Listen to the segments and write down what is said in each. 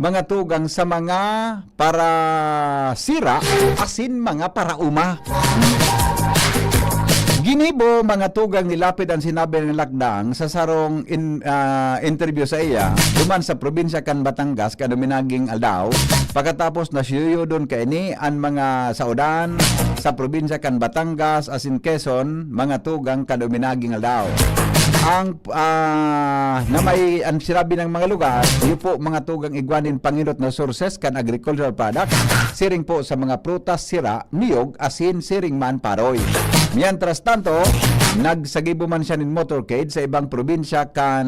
mga tugang sa mga para sira asin mga parauma. Ginibo mga tugang nilapid ang sinabi ng lakdang sa sarong interview sa iya duman sa probinsya kan Batangas kano minaging aldaw pagkatapos na siyo doon kaini ang mga saudan sa probinsya kan Batangas asin Quezon mga tugang kano minaging aldaw ang na may ang sinabi ng mga lugar iyo po mga tugang igwanin panginot na sources kan agricultural product siring po sa mga prutas sira niyog asin siring man paroy. Mientras tanto, nagsagibo man siya ng motorcade sa ibang probinsya kan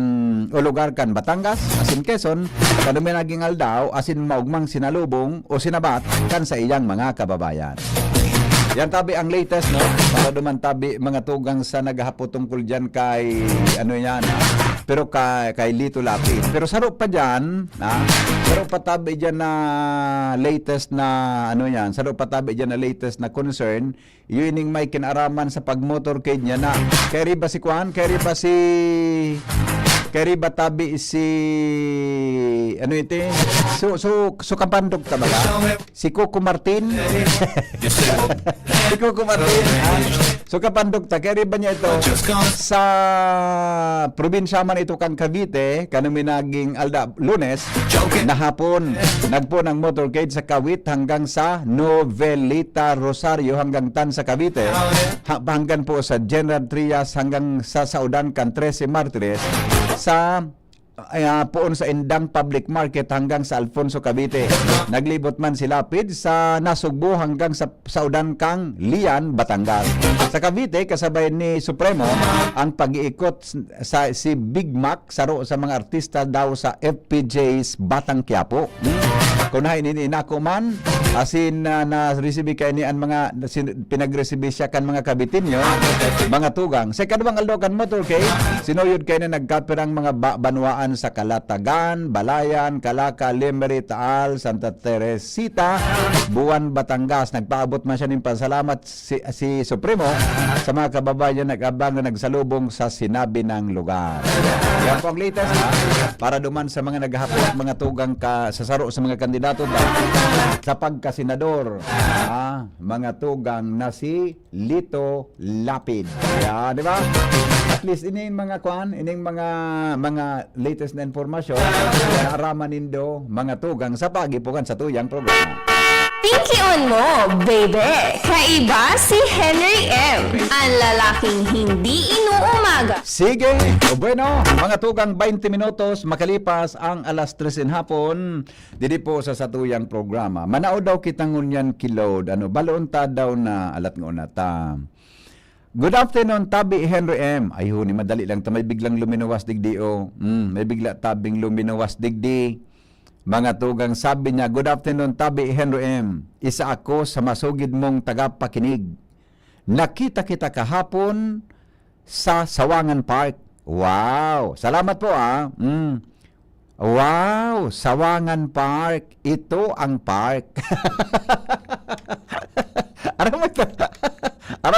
o lugar kan Batangas, asin Quezon, kadumi naging aldaw, asin maugmang sinalubong o sinabat kan sa iyang mga kababayan. Yan tabi ang latest, no? Para duman tabi mga tugang sa naghahapot tungkol dyan kay ano yan, pero kay Lito Lapid. Pero saro pa dyan, saro pa tabi dyan na latest na ano yan, saro pa tabi dyan na latest na concern, yun yung may kinaraman sa pag-motorcade niya na kaya ba si Kwan? Kaya ba tabi si ano ito? So kapandog ta ba? Si Coco Martin. Si Coco Martin. So kapandog ta kaya ba niya ito sa probinsya man ito kan Cavite kanang minaging Lunes na hapon nagpo ng motorcade sa Kawit hanggang sa Novelita Rosario hanggang tan sa Cavite hanggang po sa General Trias hanggang sa Saudan kan 13 Martires sa poon sa Indang Public Market hanggang sa Alfonso Cavite. Naglibot man si Lapid sa Nasugbo hanggang sa Saudan kang Lian, Batangas. Sa Cavite, kasabay ni Supremo ang pag-iikot sa si Big Mac saro sa mga artista daw sa FPJ's Batang Quiapo. Kunahin ini inako man asin na-receive kay ni ang mga pinag-receive siya kan mga Cabitinyo, mga tugang. Sa kadawang aldokan motorcade, sinuyod kay na nagkapirang mga banwaan sa Kalatagan, Balayan, Calaca, Limeri, Taal, Santa Teresita, Buwan, Batangas. Nagpaabot man siya ng pasalamat si Supremo sa mga kababayan nag-abang na nagsalubong sa sinabi ng lugar. Yan po ang latest para duman sa mga naghahapot, mga tugang sa saro sa mga kandidato sa pagkasenador. Mga tugang na si Lito Lapid. Yan, di ba? At least ining mga mga latest na informasyon na araman nindo mga tugang sa pagipukan sa tuyang programa. Pinky-on mo, baby! Kaiba si Henry M. Ang lalaking hindi inuumaga. Sige! O bueno, mga tugang 20 minutos makalipas ang alas 3 hapon didi po sa satuyang programa. Manao daw kitang ngunyan kilod. Balon ta daw na alat ng ta. Good afternoon, Tabi Henry M. Ay huni, madali lang ta. May biglang luminawas digdi o. May bigla tabing luminawas digdi. Mga tugang sabi niya, good afternoon, Tabi Henry M. Isa ako sa masugid mong tagapakinig. Nakita kita kahapon sa Sawangan Park. Wow! Salamat po Wow! Sawangan Park. Ito ang park. Aram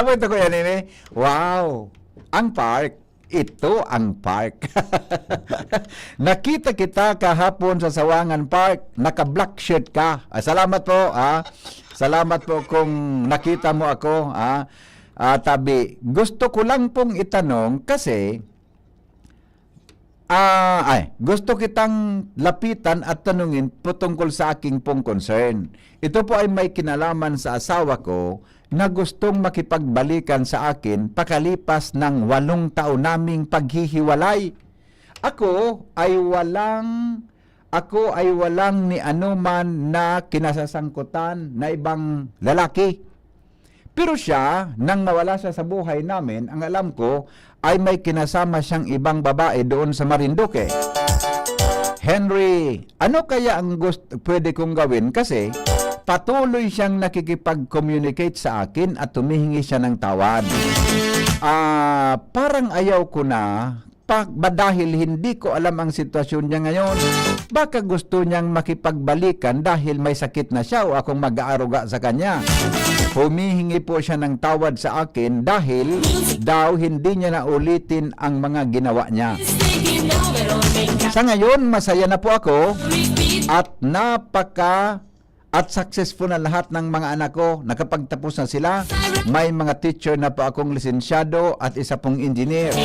mo ito ko yan, ini. Wow! Ang park. Ito ang park. Nakita kita kahapon sa Sawangan Park. Naka-black shirt ka. Salamat po. Salamat po kung nakita mo ako. Tabi, gusto ko lang pong itanong kasi gusto kitang lapitan at tanungin tungkol sa aking pong concern. Ito po ay may kinalaman sa asawa ko na gustong makipagbalikan sa akin pakalipas ng 8 taon naming paghihiwalay. Ako ay walang ni anuman na kinasasangkutan na ibang lalaki. Pero siya, nang mawala siya sa buhay namin, ang alam ko ay may kinasama siyang ibang babae doon sa Marinduque. Henry, ano kaya ang pwede kong gawin? Kasi patuloy siyang nakikipag-communicate sa akin at tumihingi siya ng tawad. Parang ayaw ko na dahil hindi ko alam ang sitwasyon niya ngayon. Baka gusto niyang makipagbalikan dahil may sakit na siya o akong mag-aaruga sa kanya. Humihingi po siya ng tawad sa akin dahil daw hindi niya na ulitin ang mga ginawa niya. Sa ngayon, masaya na po ako at at successful na lahat ng mga anak ko. Nakapagtapos na sila. May mga teacher na po akong lisensyado at isa pong engineer.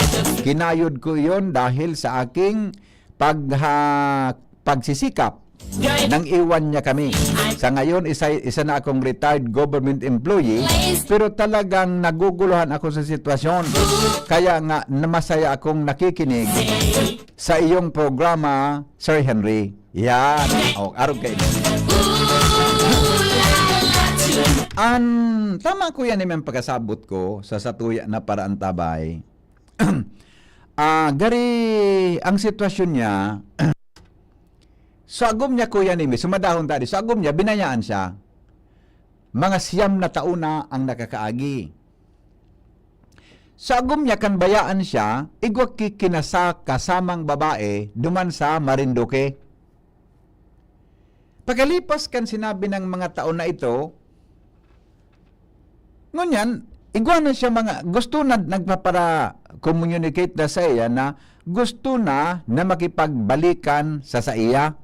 Kinayod ko yon dahil sa aking pagsisikap nang iwan niya kami. Sa ngayon, isa na akong retired government employee, pero talagang naguguluhan ako sa sitwasyon. Kaya nga, masaya akong nakikinig sa iyong programa, Sir Henry. Yan. O, araw kayo. Tama ko yan yung pagkasabot ko sa satuya na paraan tabay. Gari, ang sitwasyon niya, sa agom niya kuya nimi, sumadahon tadi, sa agom niya, binayaan siya. Mga 9 na taon na ang nakakaagi. Sa agom niya, kan bayaan siya, igwag kinasa kasamang babae, duman sa Marinduque. Pagkalipas kan sinabi ng mga taon na ito, ngunyan, igwanan siya gusto na nagpapara-communicate na sa iya na gusto na makipagbalikan sa iya.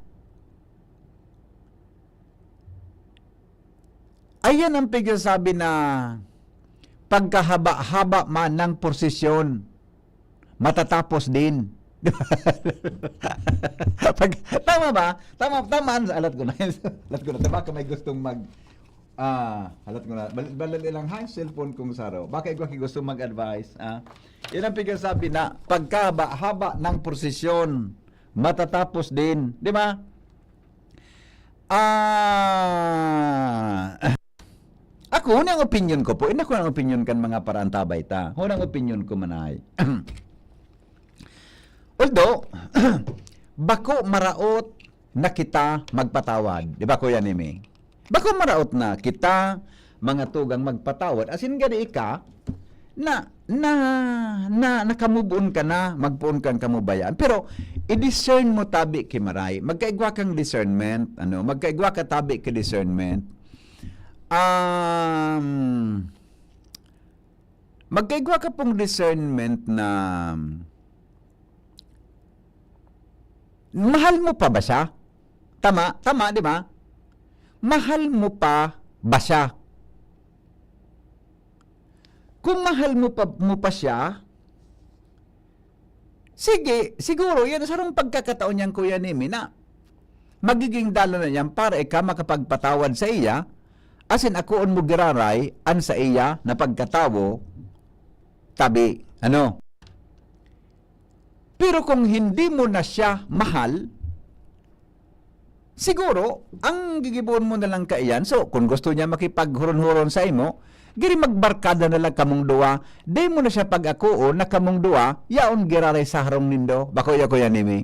Ayan ang pagsasabi na pagkahaba-haba man ng posisyon, matatapos din. Tama ba? Tama. Alat ko na. Baka may gustong halat ko na. Balal ilang cellphone kong saro. Baka ikaw gusto mag-advise. Yan ang pagsasabi na pagkahaba-haba ng posisyon, matatapos din. Di ba? Ako, hunang opinion ko po. Ina ko ang opinion kan mga paraan tabay ta. Hunang opinion ko manay. Although, bako maraot na kita magpatawad. Di ba, Kuya Nimi? Bako maraot na kita, mga tugang magpatawad. As in, gani ka, nakamubuon ka na, magpuon kang kamubayan. Pero, i-discern mo tabi kimaray. Magkaigwa kang discernment. Magkaigwa ka tabi ki discernment. Magkaigwa ka pong discernment na mahal mo pa ba siya? Tama, di ba? Mahal mo pa ba siya? Kung mahal mo pa siya, sige, siguro, yan sarong pagkakataon niyang Kuya Nimi na magiging dalo na yan para ika makapagpatawad sa iya, asin akoon mo giraray an sa iya na pagkatawo, tabi, Pero kung hindi mo na siya mahal, siguro, ang gigibuon mo na lang kaiyan, so kung gusto niya makipaghuron-huron sa imo, giri magbarkada na lang kamong duwa, di mo na siya pag-akuon na kamong duwa, yaon giraray sa harong nindo, bako ya Nimi.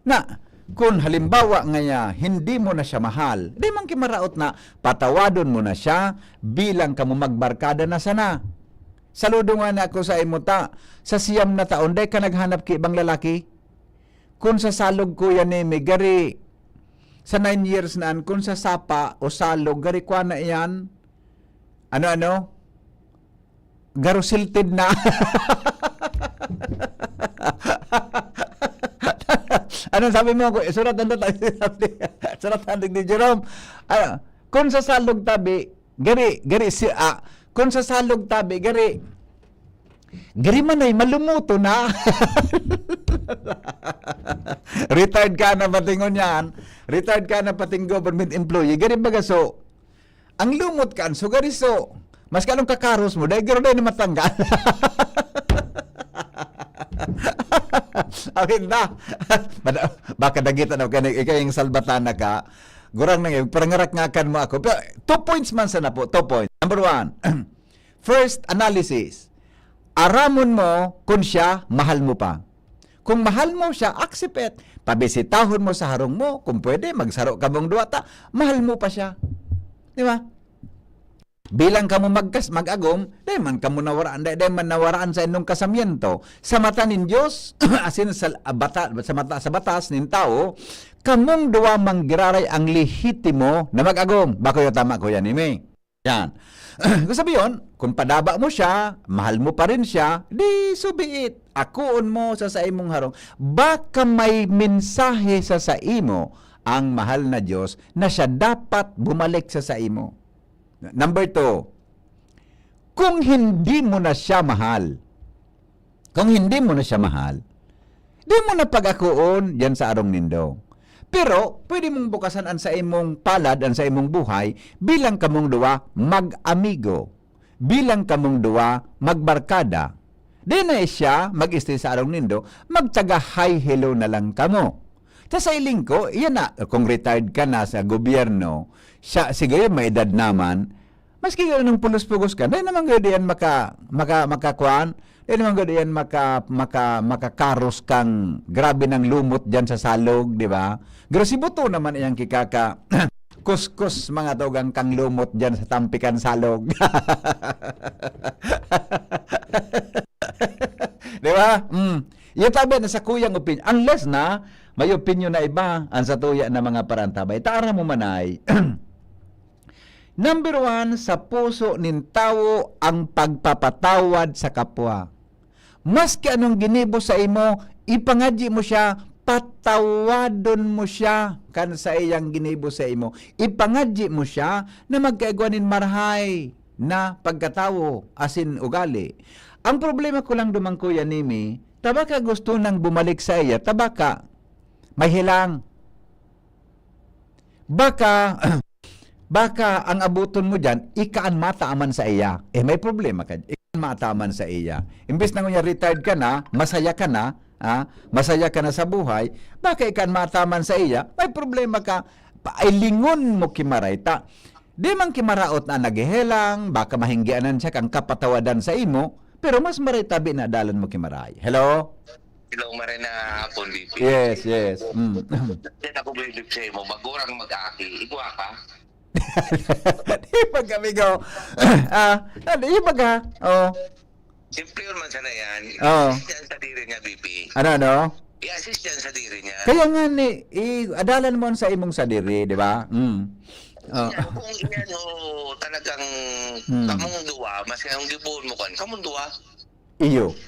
Na, kung halimbawa ngaya, hindi mo na siya mahal, di man kimaraot na patawadon mo na siya bilang kamo magbarkada na sana. Saludo nga na ako sa imuta, sa 9 na taon, day ka naghanap ki ibang lalaki. Kung sa salog Kuya Nimi, gari, sa 9 years naan, kung sa sapa o salog, gari kwa na iyan, garusilted na. Ano sabi mo? Suratan ni Jerome. Kung sa salog tabi, kung sa salog tabi, gari man ay malumuto na. Retired ka na patingon yan. Retired ka na pating government employee. Gari baga so, ang lumot ka, so gari so, mas kalong kakaros mo, dahil garo na matanggal. Akin na. Baka nagitan ako ikaw yung salbatana ka. Gurang na ngayon, parangarak nga kan mo ako. Pero 2 points man sana po. 2 points. Number 1, first analysis. Aramon mo kung siya mahal mo pa. Kung mahal mo siya, accept it. Pabisitahon mo sa harong mo. Kung pwede, magsaro ka mong duwata. Mahal mo pa siya. Di ba? Bilang kamu mag-agom, di man kamu nawaraan, di man nawaraan sa inyong kasamiento. Sa mata nin Diyos, asin sa batas nin tao, kamong duwa manggiraray ang lehitimo na mag-agom. Bako yung tama ko yan, Nimi. Yan. Kung sabi yun, kung padaba mo siya, mahal mo pa rin siya, di subiit. Akuon mo sa imong harong. Baka may mensahe sa imo ang mahal na Diyos na siya dapat bumalik sa imo. Number 2, kung hindi mo na siya mahal, di mo na pag-akuon yan sa arong nindo. Pero, pwede mong bukasan ang sa imong palad, ang sa imong buhay, bilang kamong duwa mag-amigo. Bilang kamong duwa magbarkada. Di na siya mag-stay sa arong nindo, magtsaga hi hello na lang kamo. Sa iling ko, yan na, kung retired ka na sa gobyerno, siya, sige, may edad naman, maski gano'n ng pulos-pugos ka, di naman gano'n yan makakuan, di naman gano'n yan makakaros kang grabe ng lumot dyan sa salog, di ba? Pero si Buto naman iyang kikaka, kuskus mga tugang kang lumot dyan sa tampikan salog. Di ba? Yung tabi na sa kuyang opinion, unless na may opinion na iba ang sa tuya na mga parantabay, taara mo manay. Number 1, sa puso nin tao ang pagpapatawad sa kapwa. Maski anong ginibo sa imo, ipangadyi mo siya, patawadon mo siya kan sa iyang ginibo sa imo. Ipangadyi mo siya na magkaigwanin marhay na pagkatawo, asin ugali. Ang problema ko lang dumang kuya nimi, tabaka gusto nang bumalik sa iya, tabaka may hilang. Baka ang abuton mo dyan, ikaan mataaman sa iya. May problema ka. Ikaan mataaman sa iya. Imbes na kunya retired ka na, masaya ka na sa buhay, baka ikaan mataman sa iya, may problema ka. Ay lingon mo kimarayta. Di man kimaraot na nagihelang, baka mahinggianan siya kang kapatawadan sa imo, pero mas maritabi na dalan mo kimaray. Hello? Hello, Marina hapon, BP. Yes. Yan ako bilib sa'yo mo, magurang mag-aki. Igwa ka? Di ba kami go? Di ba ka? Oh. Simple yun man sana yan. Oo. I-assist yan sa diri niya, BP. Ano? I-assist yan sa diri niya. Kaya nga ni, adalan mo sa imong sadiri, di ba? Oh. Yan, kung yan talagang kamong duwa, mas yung gibuon mo kan, kamong duwa. Iyo.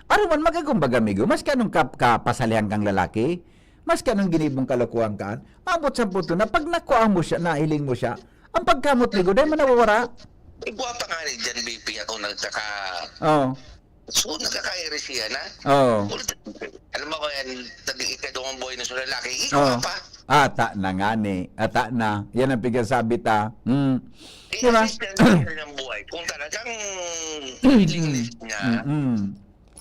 Ano man magagumbaga, amigo, mas kanong kapasalihan kang lalaki, mas kanong ginibong kalokohan ka, mabot sa puto na pag nakuha mo siya, nahiling mo siya, ang pagkamot, migo, dahil man nawawara. Igwa pa nga ni dyan, BP, ako nagkaka... Oo. So, nagkakairi siya na. Oo. Alam mo ko yan, nag-ikadong boy na sa lalaki, igwa pa. Ata na nga ni. Ata na. Yan ang pigasabi ta. Diba? I-assist yan sa ng buhay. Kung talagang willingness niya,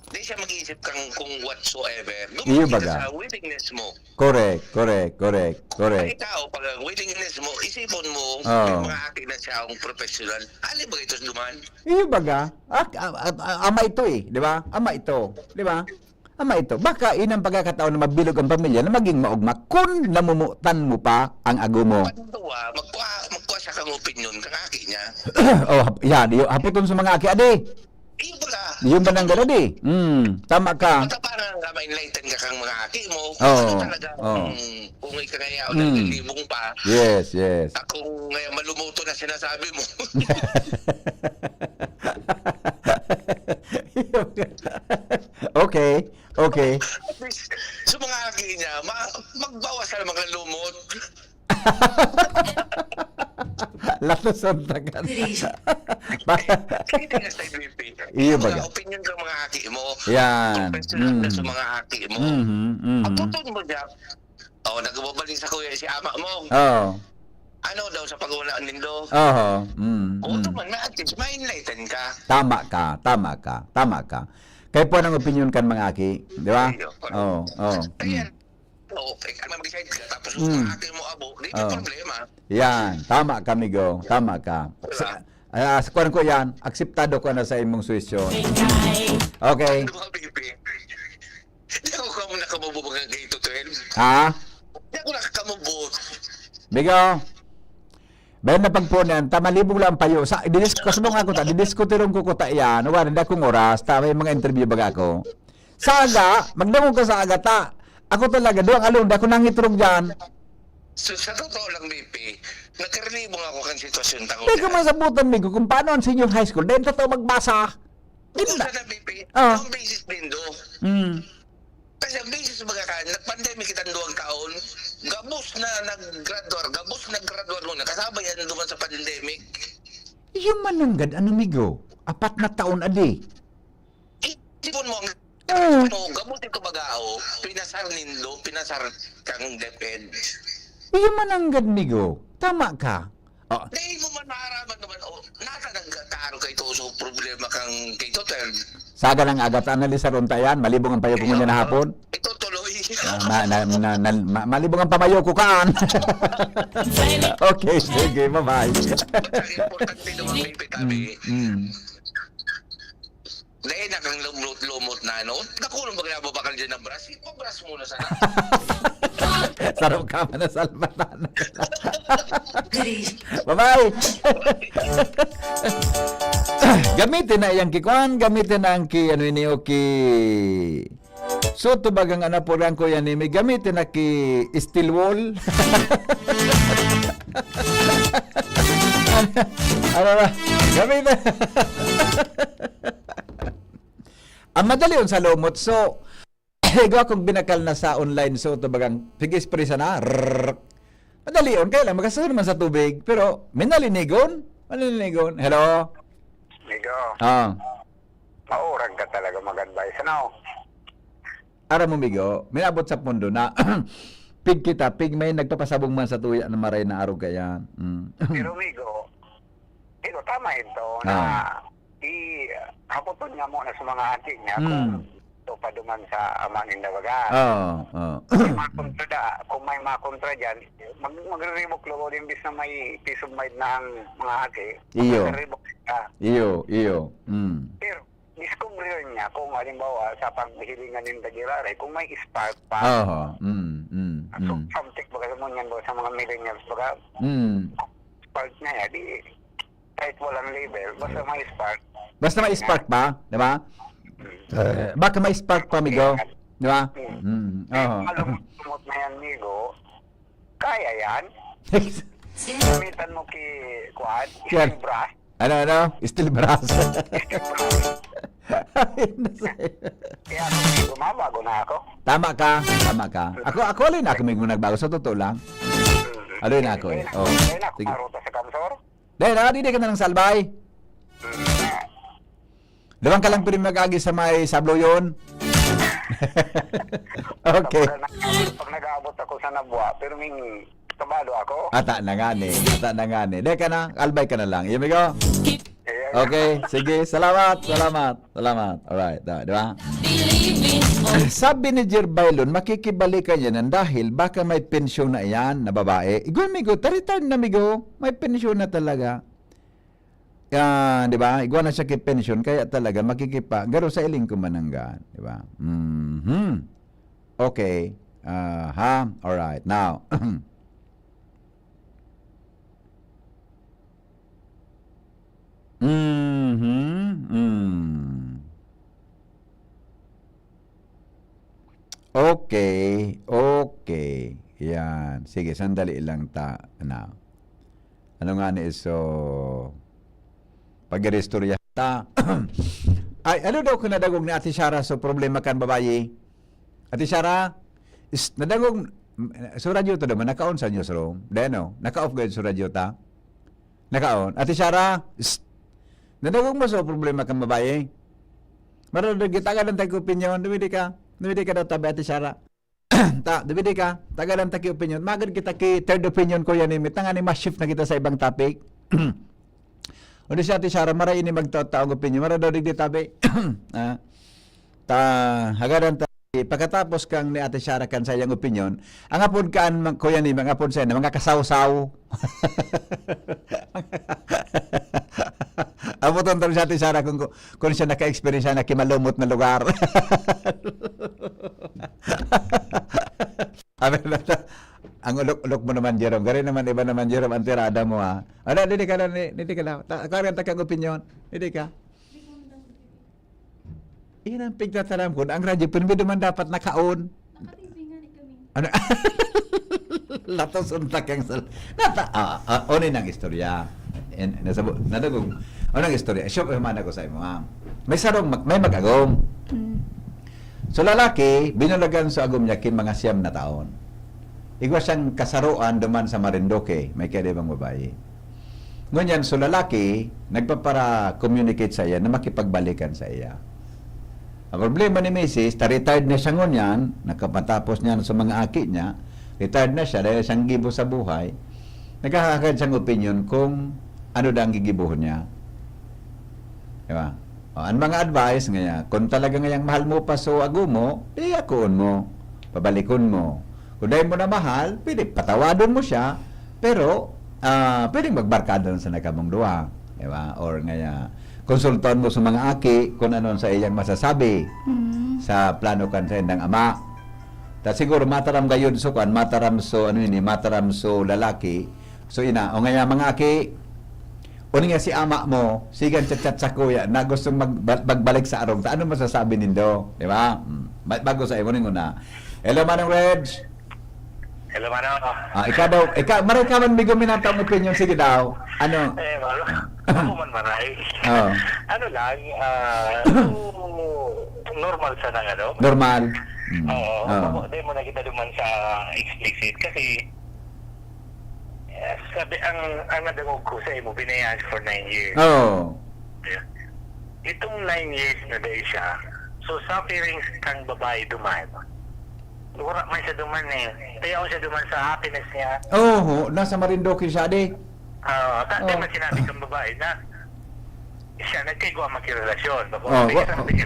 di siya mag-iisip kang kung whatsoever. Iyo Dumaki baga. ka sa willingness mo. Correct. Kaya ikaw, pag ang willingness mo, isipon mo, Oo. may mga akin na siya ang professional. Ali ba ito duman? Iyo baga. Ama ito di ba? Ama ito. Di ba? Ama ito. Baka inang pagkakataon na mabilog ang pamilya na maging maugma kung namumutan mo pa ang ago mo. Patuwa, magkuha siya kang opinion, kang aki niya. Yan. Haputon sa mga aki. Ade. Iyo baga. Yung ba nang ganun Tama ka. Mata parang ma-enlighten ka kang mga aki mo. Oo. Ano talaga, kung ikagaya o naglilibong pa, Yes. akong ngayon malumuto na sinasabi mo. Okay. Sa mga aki niya, magbawas ka ng mga lumot. Latoson tagan. Hindi nga sa IBP. Iyo baga. Mga opinion ka mga aki mo. Yan. Professional na sa mga aki mo. Ang tutun mo niya, nagbabalik sa kuya si ama mo. Ano daw sa pag-ulaan nindo? O ito man, ma-enlighten ka. Tama ka. Kaya po ang opinion kan mga aki, di ba? Ayan. Kaya mag-decide ka, tapos mga aki mo abo, di may problema. Yan, tama ka, amigo. Tama ka. Sa kuwan ko yan, akseptado ko na sa imong suwesyon. Okay. Ano mga baby? Di ako ka muna kamabubog ng gate to 12. Ha? Di ako nakakamabot. Bigo. Bayan na pagpunan, tamalibog lang payo. Didiskus mo nga ko ta, didiskutirong ko ta yan. Wala na akong oras, may mga interview baga ako. Sa aga, magdamog ka sa aga ta. Ako talaga, doang along, ako nangitrog dyan. So, sa totoo lang, BP, nagkarelibong ako kan sitwasyon tao. Hindi ka masabutan, Migo, kung paano ang senior high school. Dahil totoo magbasa. Kung Hindi na. sa nabipi, Ah. ang basis din do. Mm. Kasi ang basis mga ka, nag-pandemic kitang 2 taon, gabos na nag-graduar muna. Kasabay yan duman sa pandemic. Yung mananggad, ano, Migo? 4 na taon, adi. Isipon mo, Oo. gabos ito bagao, pinasar nindo, pinasar kang DepEd. Yung mananggad, Migo. Tama ka. Oh, Dahil mo man maaraman naman, nasa nagkakaaro kay Toso, problema kang kay Totel. saga ng agat analisa ron tayan, malibong ang payo ko niya na hapon. Ito tuloy. Malibong ang pamayo ko kaan. Okay, sige, bye-bye. Ang importante naman may pitabi. Dahil na kang lumot na ano, nakulong ba kaya babakal dyan ng brass? Ipabras muna sana. Sarap ka man na salbatan. Bye-bye. Gamitin na iyang kikuan, gamitin na ang ki, ano ini, ki... So, tubagang ano po lang ko yan, may gamitin na ki steel wall. Ano na, gamitin. Ang madali yun sa lumot. So, ikaw akong binakal na sa online. So, ito bagang pig-espresa na. Rrrr. Madali yun. Kaya lang, magkasunod naman sa tubig. Pero, may nalinigon. Nalinigon. Hello? Migo, Ah. maurag ka talaga mag-advise. Ano? Ara mo, Migo. May abot sa pundo na pig kita. Pig may nagpapasabong man sa tuya na maray na araw kaya. Pero Migo, tama ito na hapoton niya muna sa mga ati niya kung ito pa duman sa amang indabagan. Kung may makontra dyan, magre-revoke logo din bis na may peace of mind na ang mga ati. Iyo. Magre-revoke ka. Iyo. Pero, discover niya kung halimbawa sa paghilingan ng Dagirare, kung may spark pa. So, something baga mo yan sa mga millennials baga, spark na yan, di kahit walang label, basta may spark. Basta may spark pa, di ba? Baka may spark pa, Migo. Di ba? Malumot na yan, Migo, kaya yan. Gamitan mo Quad, Yan. steel brass. Ano? Steel brass. Steel brass. Kaya ako, Migo, mabago na ako. Tama ka. Ako alin ako Migo nagbago. Sa totoo lang. Alin ako eh. Oh. Kaya na ako Sige. maruta sa Kamsor. Dahil di ka na ng salbay. Dawang ka lang pirin mag-agi sa may sablo yun. Okay. Pag nag-aabot ako sa Nabwa, pero may kabado ako. Ata na nga ni. Dahil ka na. Albay ka na lang. Iyo Migo. Okay. Sige. Salamat. Alright. Di ba? Sabi ni Jerbailon, makikibalikan yan dahil baka may pensyon na yan na babae. Igual, Migo, return na, Migo. May pensyon na talaga. Yan, di ba? Igual na siya kay pensyon, kaya talaga makikipa. Garo sa iling kumananggan. Di ba? Okay. Alright. Now. Okay. Yan. Sige, sandali lang na. Ano nga ni iso pag-restorya ta. Ay, ano daw kung nadagog ni Ate Shara so problema kan babayi? Ate Shara, nadagog so radyo to naman, naka-on sa newsroom. Deno, naka-off guys sa radyo ta. Naka-on. Ate Shara, nadagog mo so problema kan babayi? Marunong kita ka ng tag-opinion, dumidi ka daw tabi Ate Shara. Dumidi ka, taga ng tag-opinion. Magad kita ki third opinion ko yan, tanga ni ma-shift na kita sa ibang topic. Uno siya Ate Shara, maray ini magtaong opinion. Maray daw digdi tabi. Hagaran pagkatapos kang ni Ate Shara kan sa iyang opinion, ang apod kaan kuya ni mga apod sa mga kasaw-saw. Amo tonton si Ate Shara kung siya naka-experience na kimalumot na lugar. Ang ulok mo naman, Jerome. Gari naman, iba naman, Jerome, ang tirada mo, ha. Ano, hindi ka lang. Karan takang opinion. Hindi ka. Iyan ang pigtataram ko. Ang radyo, pero naman dapat naka-on. Ano? Latos untak yang onin ang istorya. Nadagog. Onang istorya. Siyempre, humana ko sa imo, ha? May sarong, may mag-agom. So, lalaki, binulagan sa agom niya kin mga 9 na taon. Igwa siyang kasaruan duman sa Marinduque, may kaya bang babae. Ngunyan, so lalaki, nagpapara-communicate sa iya na makipagbalikan sa iya. Ang problema ni Mrs., retired na siya ngunyan, nakapatapos niya sa mga aki niya, retired na siya dahil siyang gibo sa buhay, nagkakagad siyang opinion kung ano na ang gigibuhon niya. Diba? O, ang mga advice nga, kung talaga ngayang mahal mo pa so agumo, di akoon mo, pabalikon mo. Kung dahil mo na mahal, pwede patawadon mo siya, pero pwede magbarkada sa nakamong duwa. Diba? Or nga, konsulton mo sa mga aki kung ano sa iyang masasabi sa plano kan sa indang ama. Ta siguro mataram gayud so kan, mataram so mataram so lalaki. So ina, o nga mga aki, uni nga si ama mo, sigan chat-chat sa kuya na gusto magbalik sa arong. Ta ano masasabi nindo, di ba? Bago sa imo na. Hello Manong Reg. Hello, Manong. Maray ka man may guminata ang opinion, sige daw. Ano? Ako man maray. Oh. Ano lang, normal sa nang ano? Normal. Oo. Di mo nakita duman sa explicit kasi sabi ang nadangog ko sa imo binayaan for 9 years. Oh. Itong 9 years na dahil siya, so sufferings kang babae duman. Wala man siya duman eh. Kaya ako siya duman sa happiness niya. Oh, nasa Marinduque siya di. Kasi man sinabi kang babae na siya nagkigwa makirelasyon.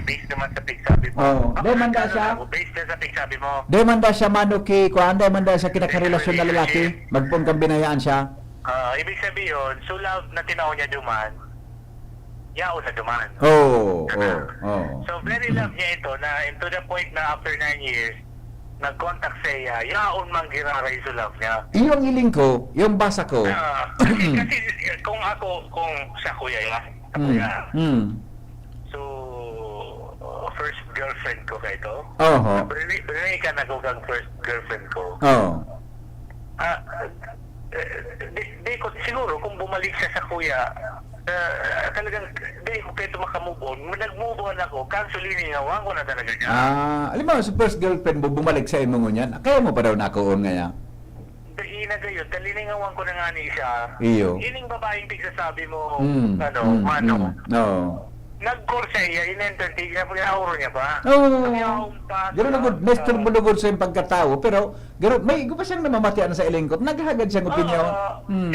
Based naman sa pigsabi mo. Di man da siya? Based na sa pigsabi mo. Di man da siya manuki, kuan, di man da siya kinakarelasyon na lalaki. Magpun kang binayaan siya. Ibig sabihin yun, so love na tinaw niya duman, yao na duman. Oh. So very love niya ito na to the point na after 9 years, nag-contact sa iya, yaon mang giraray sa love niya. Yung iling ko, yung basa ko. Kasi kung sa kuya ya, so first girlfriend ko kay ito. Brinay ka na kang first girlfriend ko. Di ko siguro kung bumalik siya sa kuya, talagang di ko kayo makamove on. Nag-move on ako, cancel ininawan ko na talaga niya. Alam mo, sa first girlfriend mo, bumalik sa imo ngunyan, kaya mo pa daw nakuon nga Ina gayon, taliningawan ko na nga ni siya. Iyo. Ining babaeng pigsasabi mo, No. Nag-call sa iya, in-entertain niya, pag-auro niya ba? Gano'n na good, Mr. Bulugod sa yung pagkatao, pero gano'n, may gupa siyang namamatian sa ilingkot, naghahagad siyang opinyon.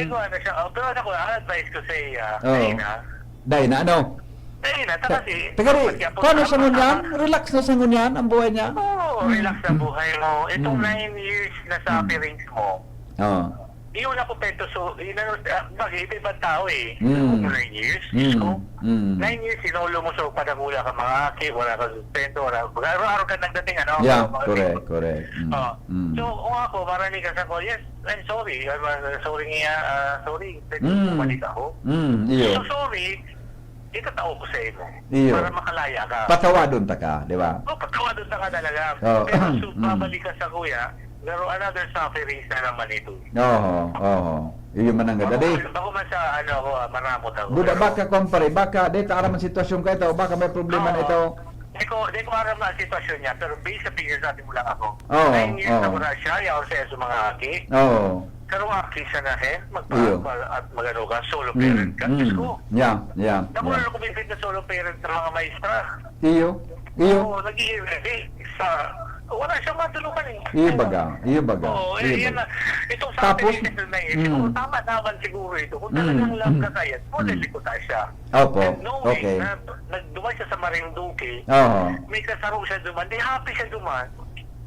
Ikaw ano siya, pero ako, advice ko sa iya, Dahil na, ano? Dahil na, kasi... Paano siya ngunyan? Relax na siya ngunyan, ang buhay niya? Relax na buhay mo. Itong 9 years na sufferings mo, iyon ako pento bagay, ibang tao eh. 9 years, ko. 9 years, sinolo mo sa padagula ka mga aki, wala ka sustento, araw-araw ka nagdating, ano? Yeah, correct. So, kung ako, marami ka sa ko, yes, I'm sorry. Sorry niya, sorry. Balik ako. So, sorry, itatao ko sa iyo. Para makalaya ka. Patawadon ta ka, di ba? Patawadon ta ka talaga. Pero babalik ka sa kuya, pero another sufferings na naman ito. Iyo man ang gadadi. Bako man sa maramot ako. Buda baka kumpare, baka dito araman sitwasyon ka ito, baka may problema na ito. Di ko aram na ang sitwasyon niya, pero based sa pigsasabi mo lang ako. 9 years na muna siya, yaw sa mga aki. Pero aki siya na at magano ka, solo parent ka. Diyos ko. Nakuha na kumipit na solo parent sa mga maestra. Iyo. Nag-i-ready wala siyang matulungan eh. Iyo baga. Yan na. Itong sa atin na siguro tama naman siguro ito. Kung talagang love ka kaya, lilikota siya. Okay. Na nagduman siya sa Marinduque, may kasaro siya duman, di happy siya duman,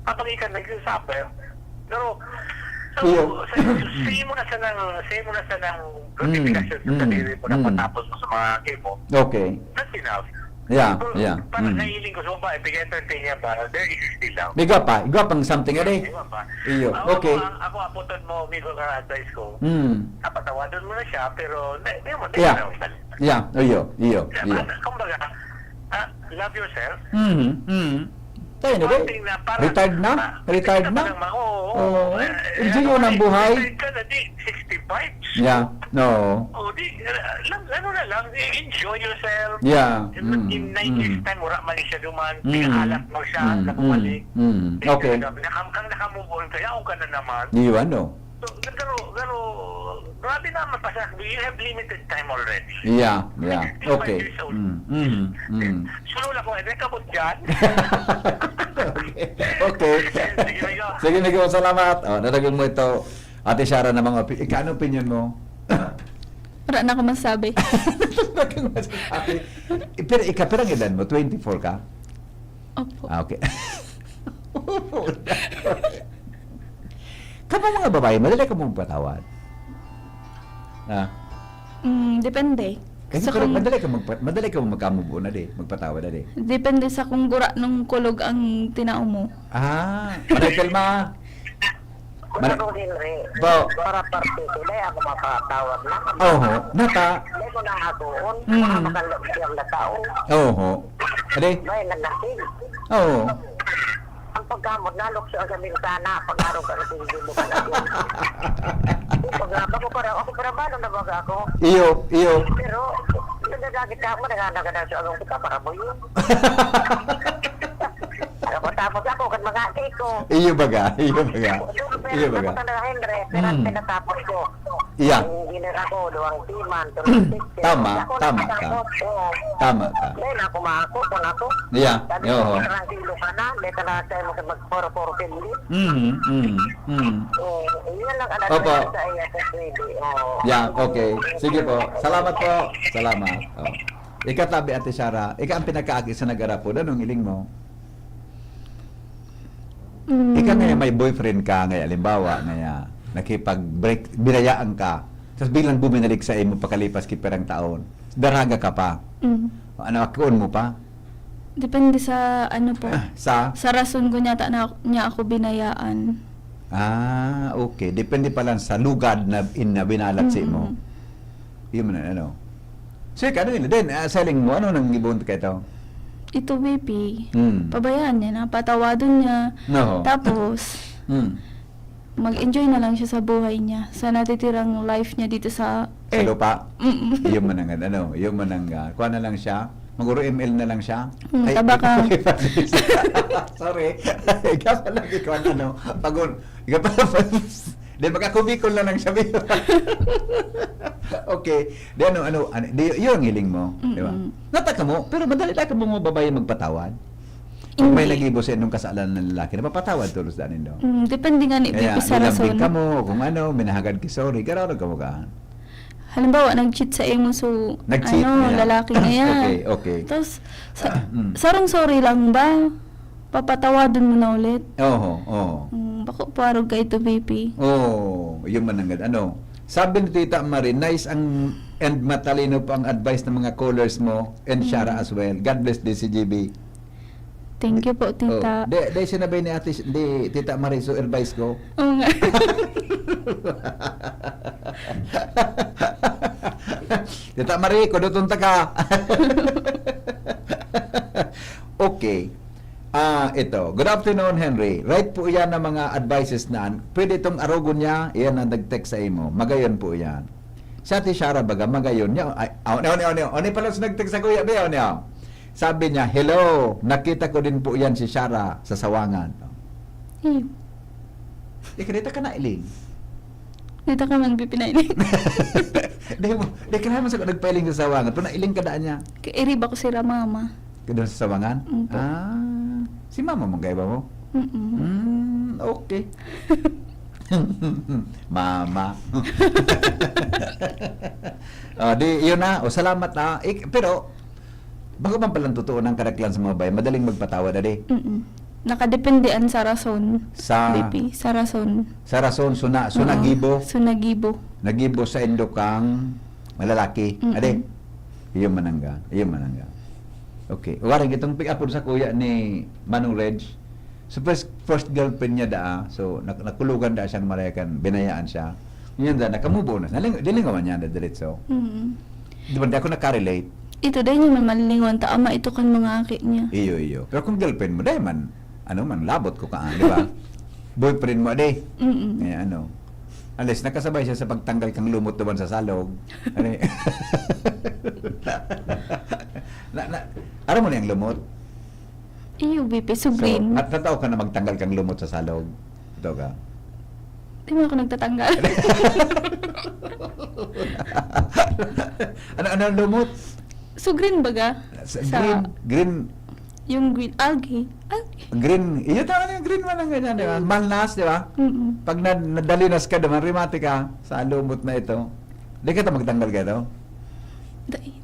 kapag ikaw nag-suffer. Pero, say mo na siya ng gratification sa sarili mo na patapos mo sa mga game mo. Okay. That's enough. Parang nahiling ko sa mga pag-entertain niya ba, there is still lang. Igwa pang something ade. Iyo, okay. Ako aputan mo, migo ka advice ko. Kapatawadon mo na siya, pero di mo. Iyo. Kumbaga, love yourself. Tayo na ba? Retired na? Retired na? Oo. Enjoy mo ng buhay. Retired ka na, di, 65. Yeah. No. Oh, di, ano na lang, enjoy yourself. Yeah. In 90s time, wala man siya duman, pinakalat mo siya, nagumalik. Okay. Nakamubon kaya ako ka na naman. Iwan, no? So, grabe naman pa sa, you have limited time already. Yeah. 65 Okay. years old. Sunod ako, kabot dyan. Okay. Sige na yun. Sige, Nico, salamat. Nadagang mo ito. Ate Shara na mga ano opinion mo? Wala na ako masabi. Nadagang masasabi. Pero perang edad mo? 24 ka? Opo. Okay. Kapag mga babae, madali ka mong patawad. Depende. Kasi Sa pero kung, madali ka mong magkamubo na di, magpatawad na di. depende sa kung gura nung kulog ang tinao mo. Michael Ma. Kung ano din rin, Bo. para partito, dahil ako mapatawad na. Oho, nata. Dahil ko nakatuon, Mm. makalap siyang na taon. Oho. Ade. Dahil naglasing. Oo. Ang pagkamot na, lukso sa bintana, pag-araw ka na hindi mo ka na yun. Pag-araw ko para, ako para ba, nung nabaga ako. Iyo. Pero, nagagagit ka mo, nagagagit sa along kita, para mo yun. Tapos ako, kan mga ate ko. Iyo baga. Pero tapos na Henry, pero pinatapos ko. Iya. Hindi na ako, duwang timan. Tama ka. Tama ka. Dahil ako maako, kung ako. Iya. Sabi Yo. ko, karang kilo ka na, dahil ka na tayo mag-poro-poro pindi. Yun lang anak Opo. sa iya sa pwede. Yeah, okay. Sige po. Salamat po. Salamat. Ikatabi, Ate Shara. Ika ang pinakaagi sa nag-arapo. Anong iling mo? Ika ngayon may boyfriend ka ngayon, halimbawa, ngayon, nakipag-break, binayaan ka, tapos bilang buminalik sa imo pakalipas kiperang taon, daraga ka pa. Ano, akuon mo pa? Depende sa ano po. Sa? Sa rason ko niya ako binayaan. Okay. Depende pa lang sa lugad na binalat sa imo. Yun mo na, ano. So, ano yun? Then, selling mo, ano nang ibon ka ito? Ito, baby. Pabayaan niya na, patawadon niya. No. Tapos, mag-enjoy na lang siya sa buhay niya. Sa natitirang life niya dito sa Sa lupa? Yun mo nang, ano, yun mo nang, kuha na lang siya. Maguro ML na lang siya. Taba ka. Sorry. Ikaw pa lang ikaw ano. Pagod. Ikaw pa lang. Di magkakubikol na lang siya. Okay. Di ano. Yun ang hiling mo. Di ba? Nataka mo. Pero madali lang ka mo babae magpatawad. Kung may nagibo sa inong kasalan ng lalaki, napapatawad tulos danin do. Depende nga ni Kaya Bibi sa rason. nilambing ka mo. Kung ano, minahagad ki sorry. Garaw ka mo ka. Halimbawa, nag-cheat sa imo so, Nag-cheat, yeah. lalaki niya. Okay. Tapos, sarong sorry lang ba? Papatawadon mo na ulit. Oo. Bako parang ka ito, baby. Yung manangad. Ano? Sabi ni Tita Marie, nice ang and matalino pa ang advice ng mga callers mo and Shara as well. God bless DCGB. Thank you po, tita. Dahil sinabi ni Tita Marie, so advice ko. Oo nga. Tita Marie, kudutunta ka. Okay. Ito. Good afternoon, Henry. Right po yan ng mga advices na pwede itong arugon niya, yan ang nag-text sa imo. Magayon po yan. Sa Ate Shara baga, magayon niya. Oni pala sa nag-text sa kuya, ba niya? Sabi niya, hello, nakita ko din po yan si Shara sa Sawangan. Ikanita ka na, Iling. Dito ka man pipinailing. Dahil ka naman sa nagpailing sa Sawangan. Pero nailing ka daan niya. Kairib ako si Ramama. Doon sa Sawangan? Si mama mong gaiba mo? Okay. Mama. Yun na. Salamat na. Pero, bago man palang totoo ng karaklan sa mga bayan, madaling magpatawad na di. Nakadependean sa rason. Sa rason. Sa rason, nagibo. Nagibo sa indokang malalaki. Ade, iyon manangga. Okay. Waring itong pick up sa kuya ni Manong Reg. So first girlfriend niya so nakulugan siyang marayakan, binayaan siya. Yun nakamubo na. Dilingawan niya na diretso. Di ba, di ako nakarelate. Ito dahil niya man malilingon, ama ito kan mga aki niya. Iyo. Pero kung girlfriend mo, dahil man, ano man, labot ko ka, di ba? Boyfriend mo, ade. Mm-mm. Eh, ano, unless nakasabay siya sa pagtanggal kang lumot naman sa salog. Ano eh? Aram mo na yung lumot? Iyo, BP, so green. at natao ka na magtanggal kang lumot sa salog. Ito ka. Di mo ako nagtatanggal. ano ang lumot? So green baga? Green, Yung green, algae. Algae. green, iyo tama na yung green man ang ganyan, di ba? Malnas, di ba? Mm-mm. Pag nadalinas ka naman, rimati ka sa lumot na ito, di ka magtanggal ka ito?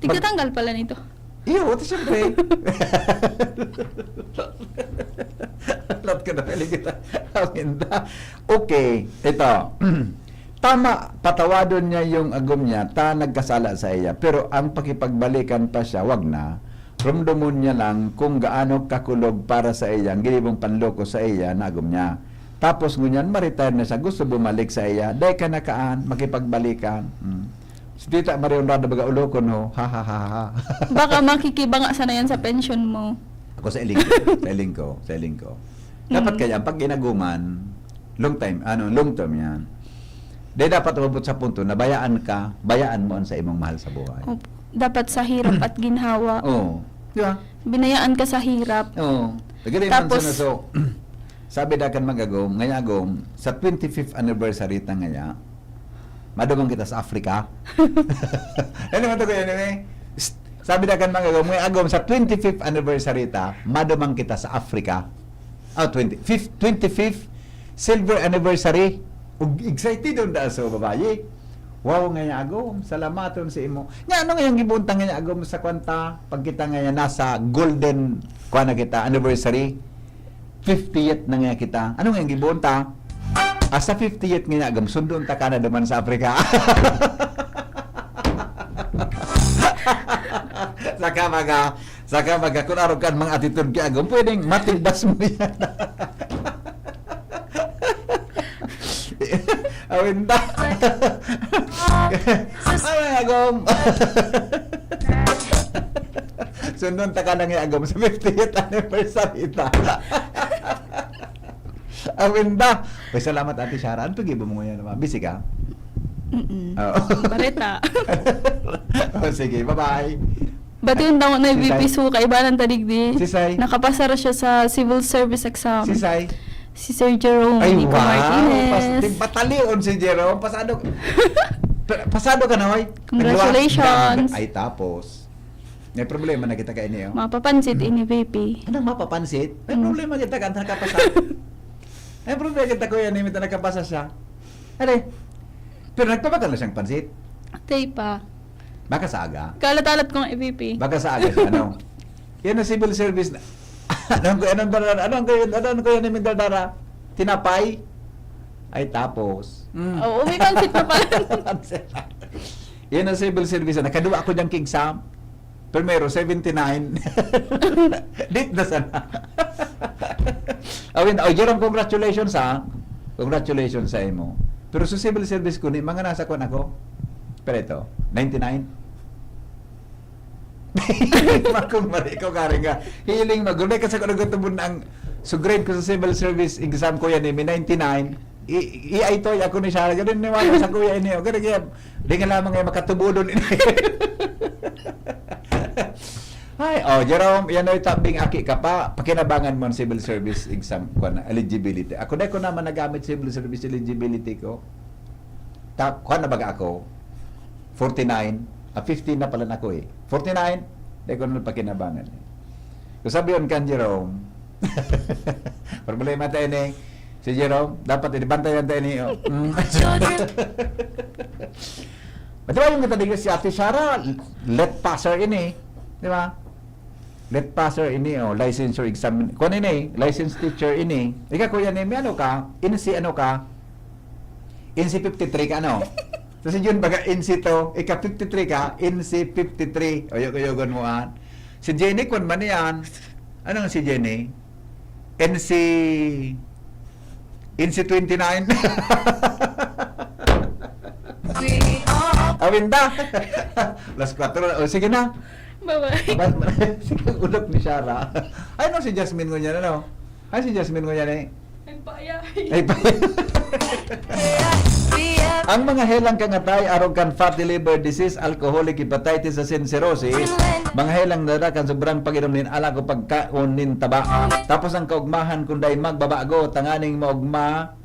Tigtatanggal pala nito. Iyo, ito siyempre. Lahat ka na pala kita. Okay, ito. Tama, patawadon niya yung agom niya, ta nagkasala sa iya. Pero ang pakipagbalikan pa siya, wag na. Rumdumon niya lang kung gaano kakulog para sa iya, ang ginibong panloko sa iya na agom niya. Tapos ngunyan, ma-retire na siya, gusto bumalik sa iya, day ka nakaan, makipagbalikan. Si Tita Marion Rada baga ulokon ho, ha ha ha ha. Baka makikibanga sana yan sa pension mo. Ako sa iling ko. Dapat kaya, pag ginaguman, long term yan. Dahil dapat umabot sa punto na bayaan mo ang sa imong mahal sa buhay. Opo. Dapat sa hirap at ginhawa. Oo. Di ba? Binayaan ka sa hirap. Oo. Tagali man Tapos- sa so, sabi da kan magagom, ngayagom, sa 25th anniversary ta ngaya, madumang kita sa Africa. Ano man to kaya anyway? Sabi da kan magagom, ngayagom, sa 25th anniversary ta, madumang kita sa Africa. 25th silver anniversary. Ug excited on da so babayi. Wow nga agom, salamaton sa imo. Nga ano nga yung gibuntang nga agom sa kwanta pag kita nga nasa golden kuha na kita anniversary 50th na nga kita. Ano nga yung gibunta? Sa 50th nga agom sundon ta kana naman sa Africa. saka maga kung araw kan mga attitude kay agom pwedeng matigbas mo yan. Awinda. Ay, agom. Sundon ta ka nang agom sa 50th anniversary ta. Awinda. Ay, salamat Ate Shara. Ano pag-iba mo ngayon naman? Busy ka? Oo. Bareta. Sige, bye-bye. Ba't yung daw na Si VP Sai. Suka, iba ng taligdi. Si Sai. Nakapasa ra siya sa civil service exam. Si Sai. Si Sir Jerome Ay, Nico wow! Martinez. Batalion si Jerome. Pasado ka na, hoy. Congratulations. Ay, tapos. May problema na kita kayo niyo. Mapapansit ini VP. Anong mapapansit? May problema kita ka nakapasa. May problema kita ko yan, imita nakapasa siya. Ano? Pero nagpabagal na siyang pansit. Tay pa. Baka sa aga. Kalat-alat kong VP. Baka sa aga siya, ano? Yan ang civil service na. Anong ko yan ni Dara? Tinapay? Ay, tapos. Oo, may pansit na pala. Yan ang civil service na. Nakaduwa ako diyang exam. Primero, 79. Date na sana. Jerome, congratulations ha. Congratulations sa imo. Pero sa civil service ko, mga nasa ko ako. Pero ito, 99. Makong mali ko karing nga. Hiling magulay kasi ko nagtubon ang grade ko sa civil service exam ko yan may 99. Ito ako ni Shara ganun ni wala sa kuya ini. Ganun kaya di nga lamang ay makatubudon ini. Hi, Jerome, yan ay tabing aki ka pa. Pakinabangan mo ang civil service exam ko na eligibility. Ako na ko naman nagamit civil service eligibility ko. Kuha na baga ako? 49. 15 na pala na ako eh. 49, di ko na pakinabangan. Kung sabi yun kan Jerome, problema tayo ni si Jerome, dapat inibantayan tayo ni Di ba yung katadig si Ate Shara, let passer ini, di ba? Let passer ini, licensure exam, kung ini, license teacher ini, ikaw kuya ni, may ano ka, NC 53 ka, ano? Tapos yun, baga NC to, ika 53 ka, NC 53. O yugon mo an. Si Jenny, kung man yan, ano si Jenny? NC 29. Awinda. Las 4. O sige na. Bye-bye. Sige, ulok ni Shara. Ay no, si Jasmine ko niya, ano? Ay, si Jasmine ko yan eh. Nagpayay. Ay, pa. Ang mga helang kangatay aron kan fatty liver disease, alcoholic hepatitis and cirrhosis, mga helang dada kan sobrang pag-inom nin ala ko pagkaon nin taba. Tapos ang kaugmahan kun day magbabago tanganing maugma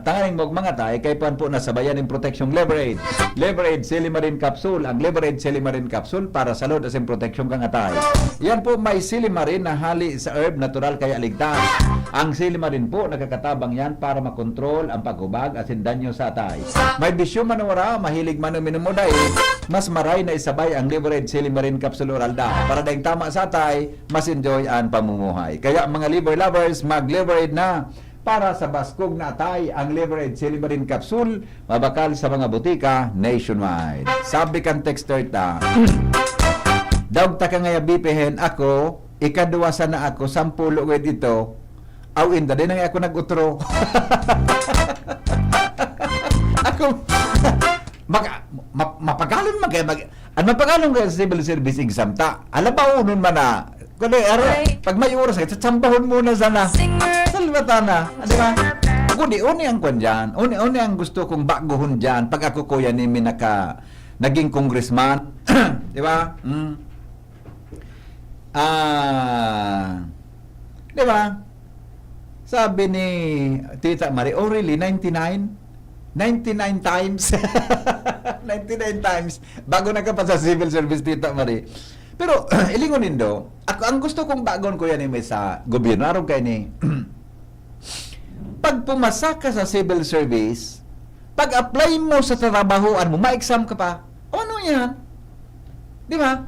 tanganing magmangatay kay puan po nasabayan ng protection Liver Aid. Liver Aid Silimarin Capsule. Ang Liver Aid Silimarin Capsule para sa load as in protection kang atay. Yan po may silimarin na hali sa herb natural kaya ligtas. Ang silimarin po nakakatabang yan para makontrol ang paghubag at danyo sa atay. May bisyo manura, mahilig man minumuday, mas maray na isabay ang Liver Aid Silimarin Capsule Oral da para daing tama sa atay, mas enjoy ang pamumuhay. Kaya mga liver lovers, mag-Liver Aid na. Para sa baskog na atay, ang Liver Aid Silimarin Capsule mabakal sa mga butika nationwide. Sabi kan texter ta, daog ta ka nga bipihen ako, ikaduwa sana ako, 10 with ito, aw inda din nga ako nag-utro. Ako, mapagalon mapagalon ka sa civil service exam ta. Alam ba unon man na, pag may oras, sambahon muna sana. Salvata na, di ba? Ako uni ang kwan dyan. Uni ang gusto kong baguhon dyan. Pag ako kuya ni naging congressman. Di ba? Di ba? Sabi ni Tita Marie, oh really, 99 times. 99 times. Bago nagkapat sa civil service, Tita Marie. Pero, ilingon nindo, ako, ang gusto kong bagon ko yan may sa gobyerno, araw kayo ni, pag pumasa ka sa civil service, pag apply mo sa trabahoan mo, ma-exam ka pa, ano yan? Di ba?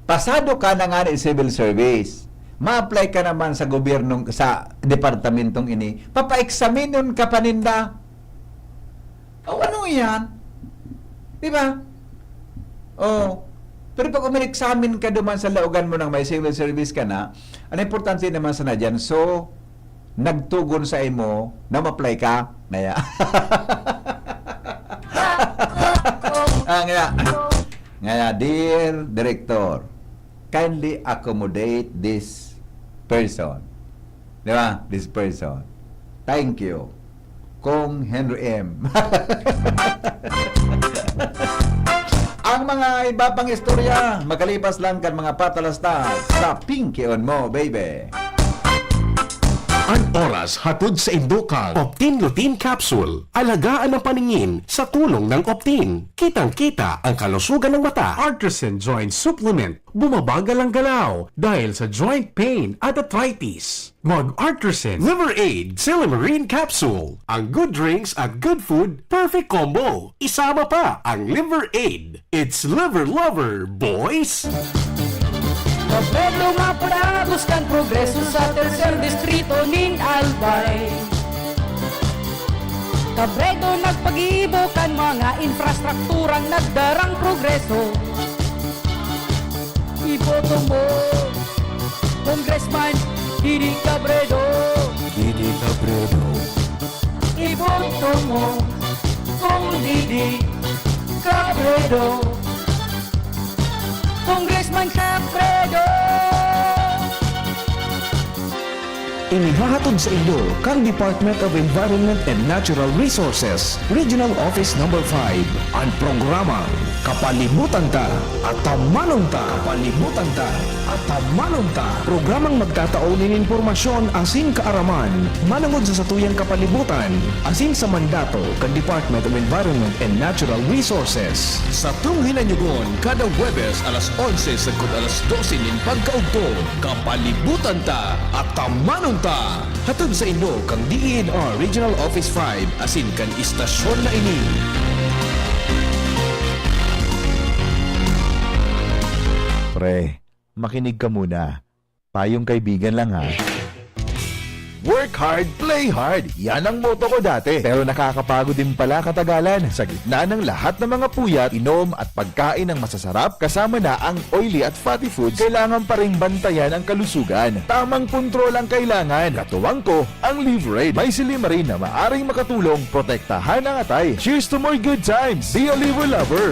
Pasado ka na nga ni civil service, ma-apply ka naman sa gobyerno, sa departamentong ini, papa-examinon ka pa ninda. O, ano yan? Di ba? Oh, pero pag umil-examine ka duman sa laugan mo ng may civil service ka na, ang importante naman sa na dyan, so, nagtugon sa imo na ma-apply ka, naya. Ngaya, dear Director, kindly accommodate this person. Di ba? This person. Thank you. Kong Henry M. Ang mga iba pang istorya, makalipas lang kan mga patalastas sa Pinky on Mo, baby. Ang oras hatod sa Indukang Optin Lutein Capsule. Alagaan ang paningin sa tulong ng Optin. Kitang-kita ang kalusugan ng mata. Artisan Joint Supplement. Bumabagal ang galaw dahil sa joint pain at arthritis. Mag-Artisan Liver Aid Silimarin Capsule. Ang good drinks at good food, perfect combo. Isama pa ang Liver Aid. It's liver lover, boys! Pablo maparados kan progreso sa tercer distrito nin Albay. Kabredo nagpagibo kan mga infrastrukturang nagdarang progreso. Iboto mo, Congressman Didi Cabredo. Didi Cabredo. Iboto mo, Kong Didi Cabredo. Congressman Cabredo. Inihahatod sa inyo kang Department of Environment and Natural Resources, Regional Office No. 5, ang programa Kapalibutan Ta at Tamanon Ta. Kapalibutan Ta at Tamanon Ta. Programang magtataon ng impormasyon asin kaaraman, manangod sa satuyang kapalibutan, asin sa mandato kang Department of Environment and Natural Resources. Sa tunghinanyugon, kada Huwebes alas 11 sagkod alas 12 nin pagkaugto, Kapalibutan Ta at Tamanon Ta. Hatod sa inyo kang DENR Regional Office 5 asin kan istasyon na ini. Pre, makinig ka muna. Payong kaibigan lang ha. Work hard, play hard. Yan ang motto ko dati. Pero nakakapagod din pala katagalan. Sa gitna ng lahat ng mga puyat, inom at pagkain ng masasarap, kasama na ang oily at fatty foods, kailangan pa rin bantayan ang kalusugan. Tamang kontrol ang kailangan. Katuwang ko, ang Liver Aid. May silimarin na maaring makatulong, protektahan ang atay. Cheers to more good times. Be a liver lover.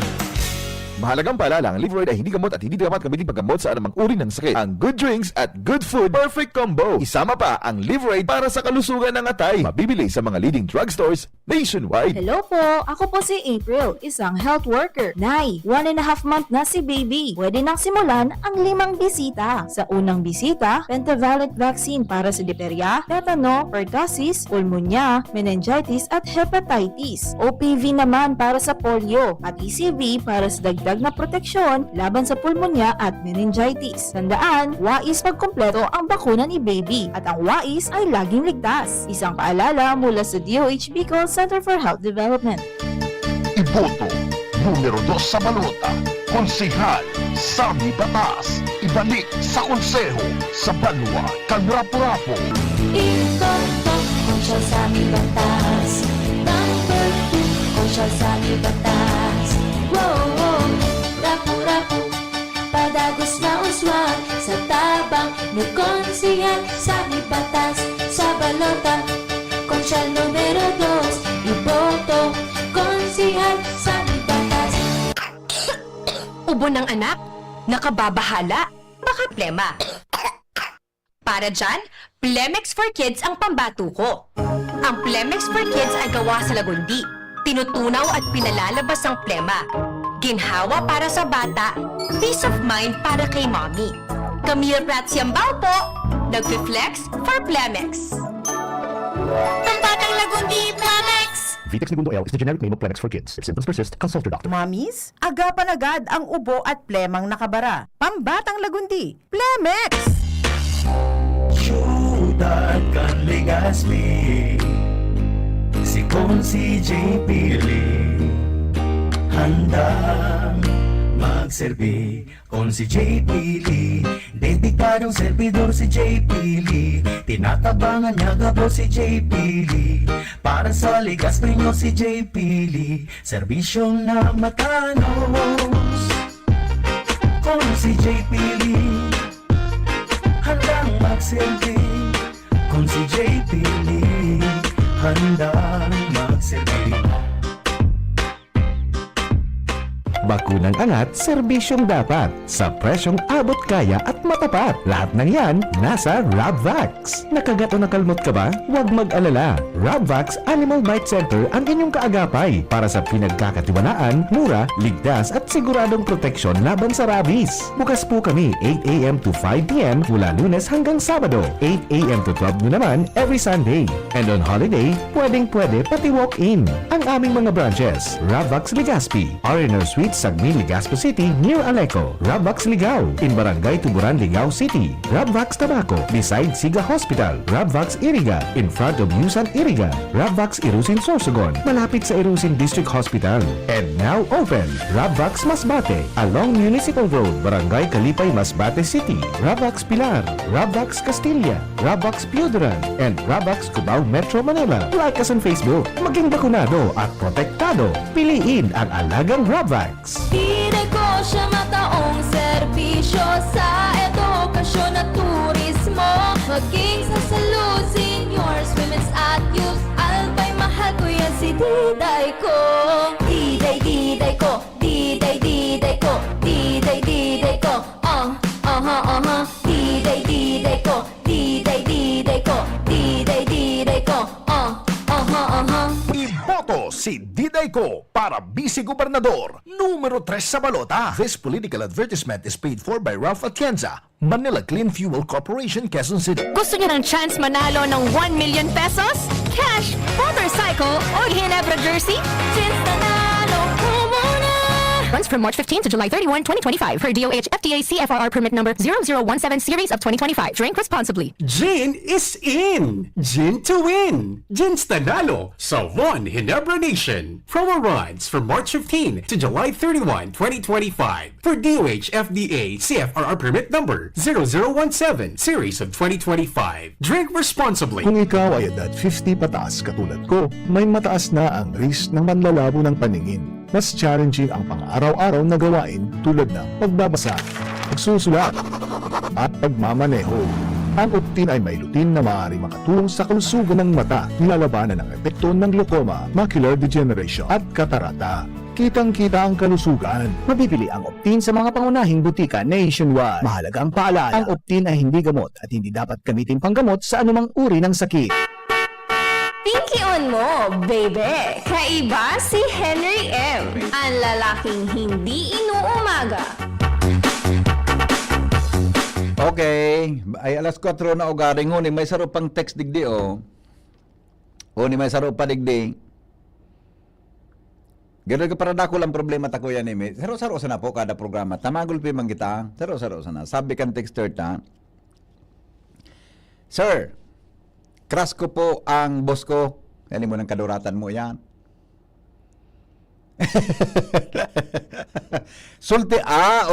Mahalagang paalala, ang Liveroid ay hindi gamot at hindi dapat gamitin paggamot sa anumang uri ng sakit. Ang good drinks at good food, perfect combo. Isama pa ang Liveroid para sa kalusugan ng atay. Mabibili sa mga leading drugstores nationwide. Hello po, ako po si April, isang health worker. Nay, 1.5 month na si baby. Pwede nang simulan ang 5 bisita. Sa unang bisita, pentavalent vaccine para sa diphtheria, tetano, pertussis, pulmonya, meningitis at hepatitis. OPV naman para sa polio at ECV para sa dagdag na proteksyon laban sa pulmonya at meningitis. Tandaan, wais pagkumpleto ang bakuna ni baby at ang wais ay laging ligtas. Isang paalala mula sa DOH Bicol Center for Health Development. Iboto, numero 2 sa balota, konsehal, Sami Batas, ibalik sa konseho, sa Banwa, Kagrapo-Rapo. Iboto kung siya sa aming batas. Number 2 kung siya sa aming batas. Wow, rapo-rapo, padagos na uswag sa tabang ni konsihan sa aming batas. Sa balota, kung siya numero 2, iboto, konsihan sa aming batas. Ubo ng anak? Nakababahala? Baka plema. Para dyan, Plemex for Kids ang pambato ko. Ang Plemex for Kids ay gawa sa lagundi. Tinutunaw at pinalalabas ang plema. Ginhawa para sa bata, peace of mind para kay mommy. Camille Pratsiambao po, nag-flex for Plemex. Pambatang lagundi, Plemex! Vitex Segundo L is the generic name of Plemex for kids. If symptoms persist, consult your doctor. Mamis, agapan agad ang ubo at plemang nakabara. Pambatang lagundi, Plemex! Syudad kan Legazpi, si Konsi J. Pili, handang magserbi. Konsi J. Pili, dedikadong servidor si J. Pili, tinatabangan niya gabo si J. Pili, para sa Legazpi nyo si J. Pili, serbisyong na matanos. Konsi J. Pili, handang magsilbi. Kung si JP Lee, handang magsilbi. Bakunang angat, serbisyong dapat. Sa presyong abot kaya at matapat. Lahat ng yan, nasa Rabvax. Nakagat o nakalmot ka ba? Huwag mag-alala. Rabvax Animal Bite Center ang inyong kaagapay para sa pinagkakatiwalaan, mura, ligtas at siguradong proteksyon laban sa rabies. Bukas po kami 8 a.m. to 5 p.m. mula Lunes hanggang Sabado. 8 a.m. to 12 noon naman every Sunday. And on holiday, pwedeng-pwede pati walk-in. Ang aming mga branches, Rabvax Legazpi, R&R Suite Sagmi, Legazpo City, near Aleco. Rabvax Ligao, in Barangay Tuburan, Ligao City. Rabvax Tabaco, beside Siga Hospital. Rabvax Iriga, in front of Yusan Iriga. Rabvax Irusin Sorsogon, malapit sa Irusin District Hospital. And now open, Rabvax Masbate, along Municipal Road, Barangay Kalipay, Masbate City. Rabvax Pilar, Rabvax Castilla, Rabvax Piudaran, and Rabvax Cubao Metro Manila. Like us on Facebook, maging bakunado at protektado. Piliin ang alagang Rabvax. Hindi ko siya mataong serbisyo sa edukasyon at turismo. Maging sa salud, seniors, women's at youth. Albay mahal ko yan si Diday ko. Diday ko, Diday ko, Diday ko. Diday ko, Diday ko, Diday ko. Iboto si Diday Ko para Vice Gobernador, numero 3 sa balota. This political advertisement is paid for by Ralph Atienza, Manila Clean Fuel Corporation, Quezon City. Gusto niyo ng chance manalo ng 1 million pesos? Cash, motorcycle, o Ginebra jersey? Since nanalo ko muna. Runs from March 15 to July 31, 2025 per DOH FDA CFRR permit number 0017 series of 2025. Drink responsibly. Gin is in! Gin to win! Gin's Tanalo sa One Ginebra Nation. Promo runs from March 15 to July 31, 2025 for DOH FDA CFRR permit number 0017 series of 2025. Drink responsibly. Kung ikaw ay edad 50 pataas katulad ko, may mataas na ang risk ng manlalabo ng paningin. Mas challenging ang pang-araw-araw na gawain tulad ng pagbabasa, pagsusulat, at pagmamaneho. Ang Optin ay may lutin na maaari makatulong sa kalusugan ng mata, nilalabanan ng epekto ng glaucoma, macular degeneration at katarata. kitang-kita ang kalusugan. Mabibili ang Optin sa mga pangunahing butika nationwide. Mahalaga ang paalala, ang Optin ay hindi gamot at hindi dapat gamitin panggamot sa anumang uri ng sakit. Pinky on mo, baby! Kaiba si Henry M. Ang lalaking hindi inuumaga. Okay, ay alas 4 na ugaring ni may saro pang text digdi o. O ni may saro pa digdi. Ganun ka para dako lang problema ta kuya ni me. Saro-saro sana po kada programa. Tamagol pi man kita. Saro-saro sana. Sabi kan texter ta. Sir, crush ko po ang boss ko. Yan mo ng kaduratan mo yan. Sulti,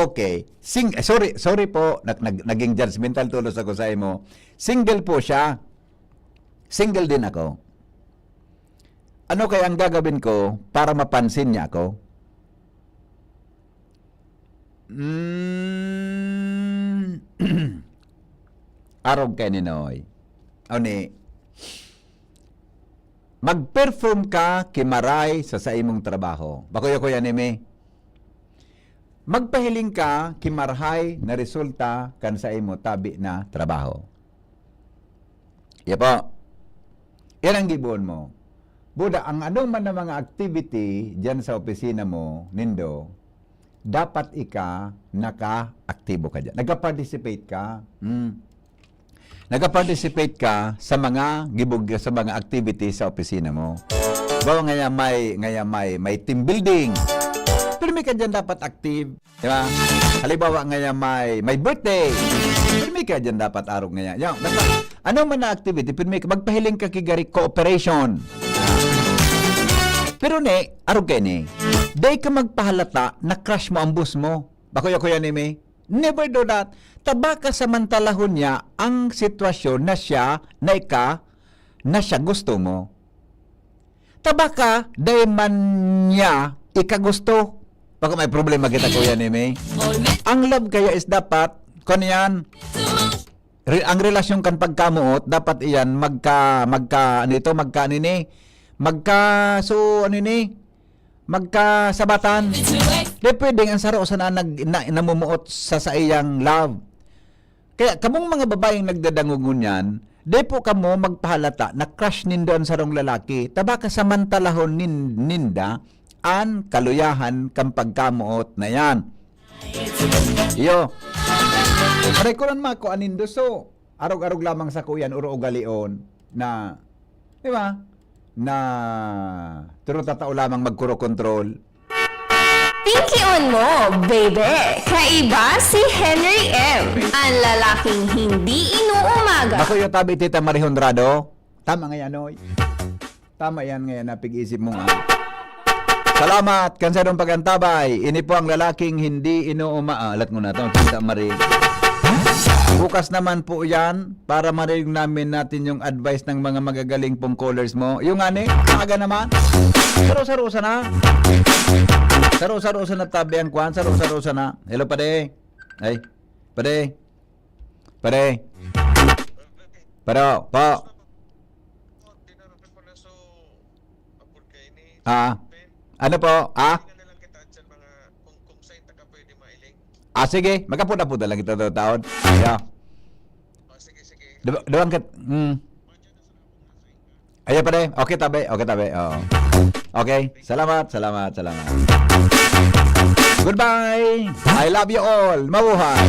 okay. Sorry po, naging judgmental tulos ako sa imo. Single po siya. Single din ako. Ano kaya ang gagawin ko para mapansin niya ako? Arog kay Ninoy. Oni, mag-perform ka kimaray sa imong trabaho. Bakuyo ko yan, Eme. Magpahiling ka kimarhay na resulta kan sa imo tabi na trabaho. Yapo. Yan ang gibon mo. Buda, ang anong man na mga activity dyan sa opisina mo, Nindo, dapat naka-aktibo ka dyan. Nagka-participate ka. Nagka-participate ka sa mga sa mga activities sa opisina mo. Bawa may team building. Pero may ka dyan dapat active. Diba? Halimbawa may birthday. Pero may ka dyan dapat arog ngayon. Ano man na activity, pero may magpahiling ka kigari cooperation. Pero arog kayo day ka magpahalata na crush mo ang boss mo. Bakuya-kuya ni May. Never do that. Tabaka samantalahon niya ang sitwasyon na siya gusto mo. Tabaka day man niya ikagusto. Baka may problema kita kuya ni May. Ang love kaya is dapat yan. Ang relasyon kan pagkamuot dapat iyan magkasabatan. Di pwedeng ang saro sana namumuot sa iyang love. Kaya kamong mga babaeng nagdadangugon yan, di po kamo magpahalata na crush nindo ang sarong lalaki. Tabaka samantalahon ninda an kaluyahan kang pagkamuot na yan. Iyo. Marekuran mako anindo so. Arog-arog lamang sa kuyan uro ugalion na, di ba? Na turo tatao lamang magkuro-control. Pinky on mo, baby! Kaiba si Henry M. Ang lalaking hindi inuumaga. Ako yung tabi tita Marie Honrado. Tama nga yan, oy. Tama yan ngayon, napig-isip mo nga. Salamat, kansadong pagantabay. Ini po ang lalaking hindi inuumaalat mo na ito, tita Marie. Bukas naman po yan para marinig namin natin yung advice ng mga magagaling pong callers mo. Yung aga naman. Saro-sarusa na. Saro-sarusa na tabi ang kwan. Saro-sarusa na. Hello, pade. Ay, pade. Pade. Pero, po. Ano po? Sige. Magkapuda-puda lang ito taon. Yeah. Doon ka. Ayan pa rin. Okay, tabi. Oo. Okay. Salamat. Goodbye. I love you all. Mabuhay.